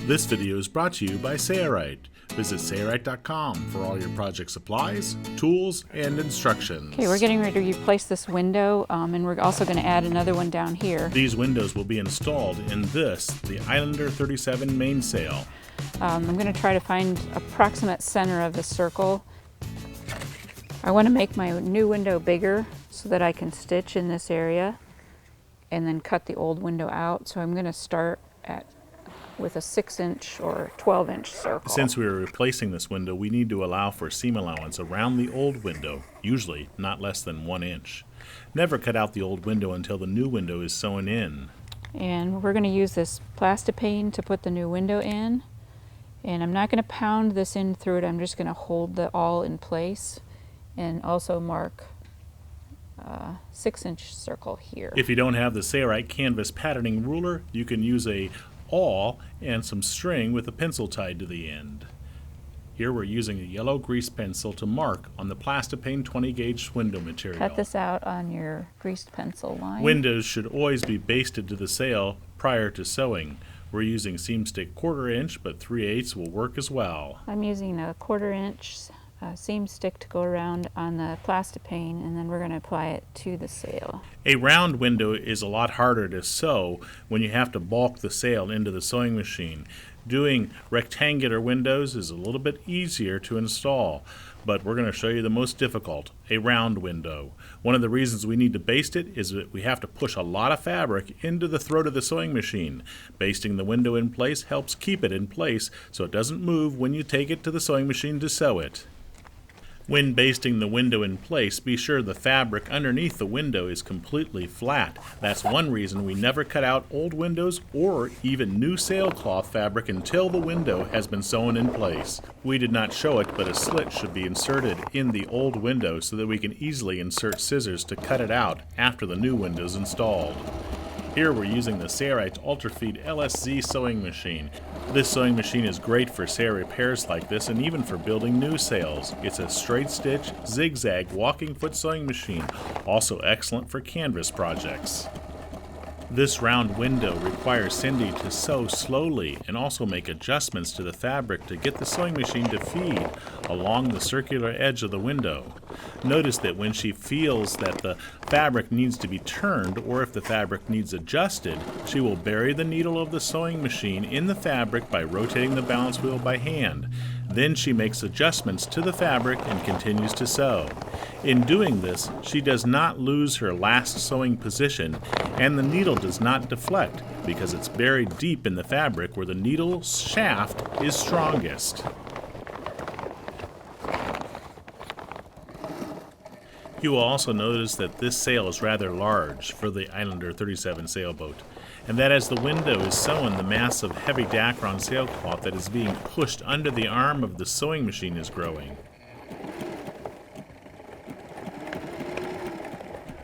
This video is brought to you by Sailrite. Visit Sailrite.com for all your project supplies, tools, and instructions. Okay, we're getting ready to replace this window, and we're also going to add another one down here. These windows will be installed in the Islander 37 mainsail. I'm going to try to find approximate center of the circle. I want to make my new window bigger so that I can stitch in this area and then cut the old window out. So I'm going to start with a 6-inch or 12-inch circle. Since we are replacing this window, we need to allow for seam allowance around the old window, usually not less than 1 inch. Never cut out the old window until the new window is sewn in. And we're going to use this Plastipane to put the new window in. And I'm not going to pound this in through it, I'm just going to hold it all in place and also mark a 6-inch circle here. If you don't have the Sailrite canvas patterning ruler, you can use a awl and some string with a pencil tied to the end. Here we're using a yellow grease pencil to mark on the Plastipane 20 gauge window material. Cut this out on your greased pencil line. Windows should always be basted to the sail prior to sewing. We're using Seamstick 1/4 inch, but 3/8 will work as well. I'm using a 1/4 inch seam stick to go around on the Plastipane, and then we're going to apply it to the sail. A round window is a lot harder to sew when you have to bulk the sail into the sewing machine. Doing rectangular windows is a little bit easier to install, but we're going to show you the most difficult, a round window. One of the reasons we need to baste it is that we have to push a lot of fabric into the throat of the sewing machine. Basting the window in place helps keep it in place so it doesn't move when you take it to the sewing machine to sew it. When basting the window in place, be sure the fabric underneath the window is completely flat. That's one reason we never cut out old windows or even new sailcloth fabric until the window has been sewn in place. We did not show it, but a slit should be inserted in the old window so that we can easily insert scissors to cut it out after the new window is installed. Here we're using the Sailrite Ultrafeed LSZ sewing machine. This sewing machine is great for sail repairs like this and even for building new sails. It's a straight stitch, zigzag, walking foot sewing machine, also excellent for canvas projects. This round window requires Cindy to sew slowly and also make adjustments to the fabric to get the sewing machine to feed along the circular edge of the window. Notice that when she feels that the fabric needs to be turned or if the fabric needs adjusted, she will bury the needle of the sewing machine in the fabric by rotating the balance wheel by hand. Then she makes adjustments to the fabric and continues to sew. In doing this, she does not lose her last sewing position, and the needle does not deflect because it's buried deep in the fabric where the needle shaft is strongest. You will also notice that this sail is rather large for the Islander 37 sailboat, and that as the window is sewn, the mass of heavy Dacron sailcloth that is being pushed under the arm of the sewing machine is growing.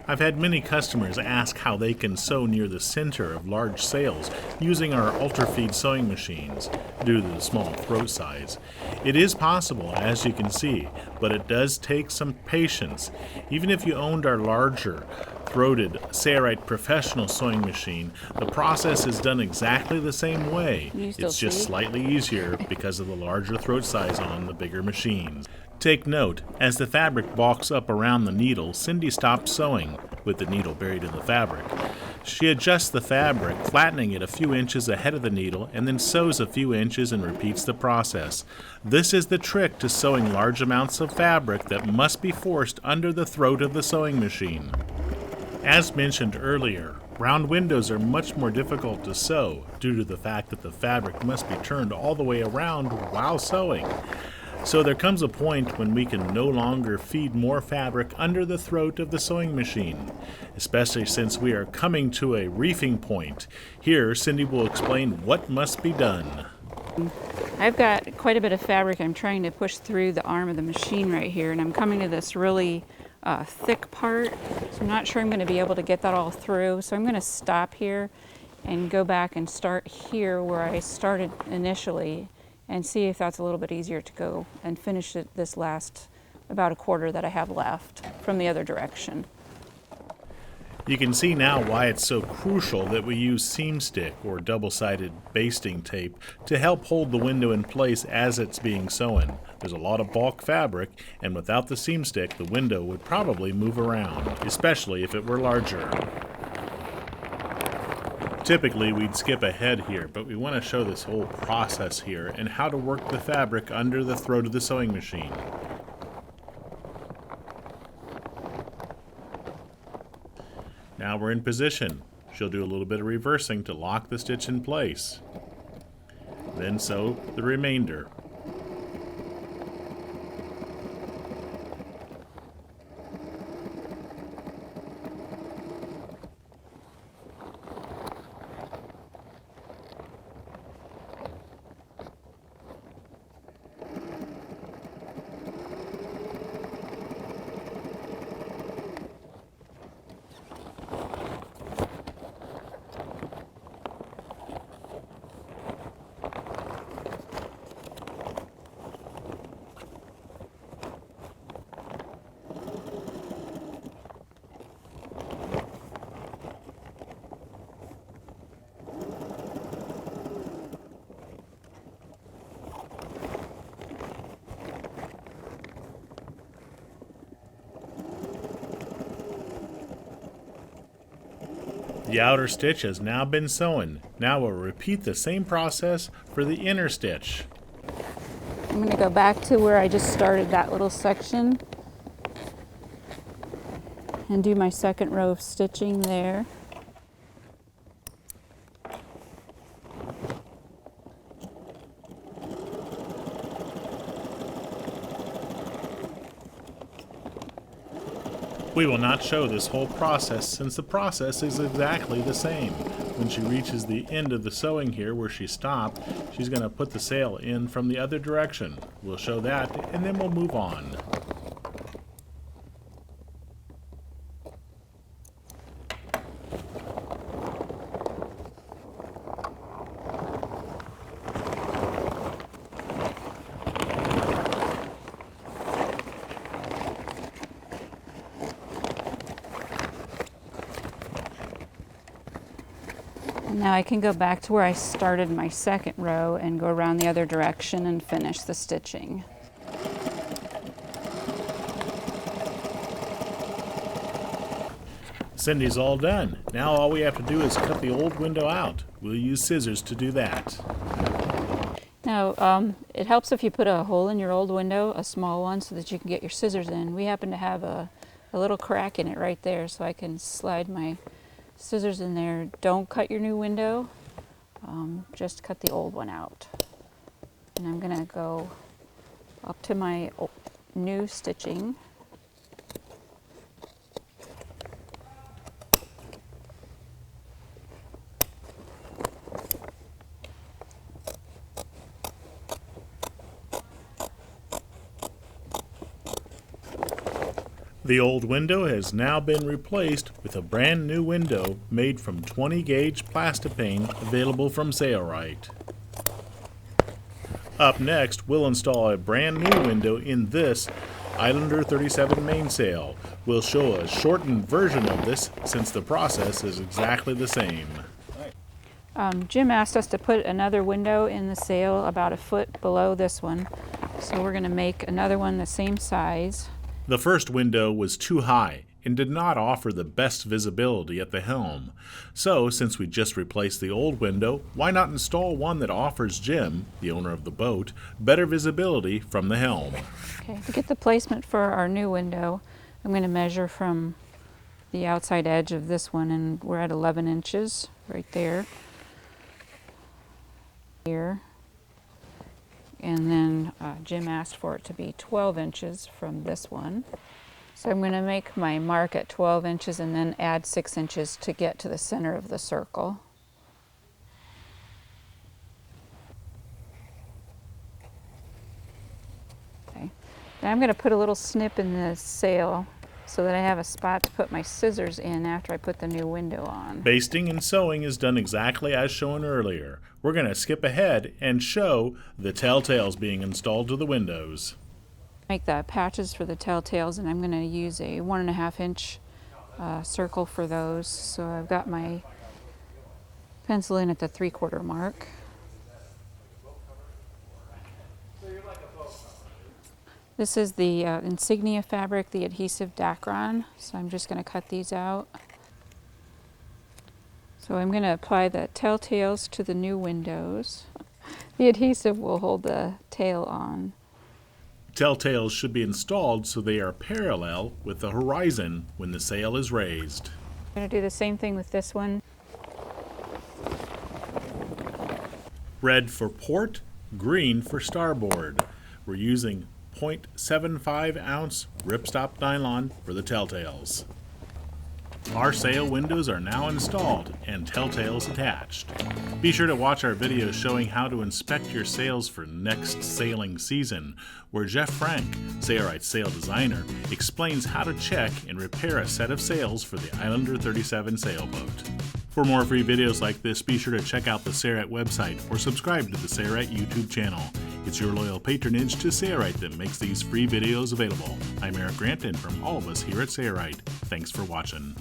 I've had many customers ask how they can sew near the center of large sails using our Ultrafeed sewing machines due to the small throat size. It is possible, as you can see, but it does take some patience. Even if you owned our larger throated Sailrite professional sewing machine, the process is done exactly the same way. It's just slightly easier because of the larger throat size on the bigger machines. Take note, as the fabric bulks up around the needle, Cindy stops sewing with the needle buried in the fabric. She adjusts the fabric, flattening it a few inches ahead of the needle, and then sews a few inches and repeats the process. This is the trick to sewing large amounts of fabric that must be forced under the throat of the sewing machine. As mentioned earlier, round windows are much more difficult to sew due to the fact that the fabric must be turned all the way around while sewing. So there comes a point when we can no longer feed more fabric under the throat of the sewing machine, especially since we are coming to a reefing point. Here, Cindy will explain what must be done. I've got quite a bit of fabric I'm trying to push through the arm of the machine right here, and I'm coming to this really thick part, so I'm not sure I'm going to be able to get that all through. So I'm going to stop here and go back and start here where I started initially, and see if that's a little bit easier to go and finish it this last about 1/4 that I have left from the other direction. You can see now why it's so crucial that we use Seamstick or double-sided basting tape to help hold the window in place as it's being sewn. There's a lot of bulk fabric, and without the Seamstick, the window would probably move around, especially if it were larger. Typically, we'd skip ahead here, but we want to show this whole process here and how to work the fabric under the throat of the sewing machine. Now we're in position. She'll do a little bit of reversing to lock the stitch in place. Then sew the remainder. The outer stitch has now been sewn. Now we'll repeat the same process for the inner stitch. I'm going to go back to where I just started that little section and do my second row of stitching there. We will not show this whole process since the process is exactly the same. When she reaches the end of the sewing here where she stopped, she's going to put the sail in from the other direction. We'll show that and then we'll move on. Now I can go back to where I started my second row and go around the other direction and finish the stitching. Cindy's all done. Now all we have to do is cut the old window out. We'll use scissors to do that. Now, it helps if you put a hole in your old window, a small one, so that you can get your scissors in. We happen to have a little crack in it right there, so I can slide my scissors in there. Don't cut your new window, just cut the old one out. And I'm going to go up to my new stitching. The old window has now been replaced with a brand new window made from 20 gauge Plastipane available from Sailrite. Up next, we'll install a brand new window in this Islander 37 mainsail. We'll show a shortened version of this since the process is exactly the same. Jim asked us to put another window in the sail about a foot below this one. So we're going to make another one the same size. The first window was too high and did not offer the best visibility at the helm. So, since we just replaced the old window, why not install one that offers Jim, the owner of the boat, better visibility from the helm? Okay, to get the placement for our new window, I'm going to measure from the outside edge of this one, and we're at 11 inches right there. Here. And then Jim asked for it to be 12 inches from this one. So I'm going to make my mark at 12 inches and then add 6 inches to get to the center of the circle. Okay. Now I'm going to put a little snip in the sail so that I have a spot to put my scissors in after I put the new window on. Basting and sewing is done exactly as shown earlier. We're going to skip ahead and show the telltales being installed to the windows. Make the patches for the telltales, and I'm going to use a 1.5 inch circle for those. So I've got my pencil in at the 3/4 mark. This is the Insignia fabric, the adhesive Dacron. So I'm just going to cut these out. So I'm going to apply the telltales to the new windows. The adhesive will hold the tail on. Telltales should be installed so they are parallel with the horizon when the sail is raised. I'm going to do the same thing with this one. Red for port, green for starboard. We're using 0.75 ounce Ripstop nylon for the telltales. Our sail windows are now installed and telltales attached. Be sure to watch our videos showing how to inspect your sails for next sailing season, where Jeff Frank, Sailrite sail designer, explains how to check and repair a set of sails for the Islander 37 sailboat. For more free videos like this, be sure to check out the Sailrite website or subscribe to the Sailrite YouTube channel. It's your loyal patronage to Sailrite that makes these free videos available. I'm Eric Grant, and from all of us here at Sailrite, thanks for watching.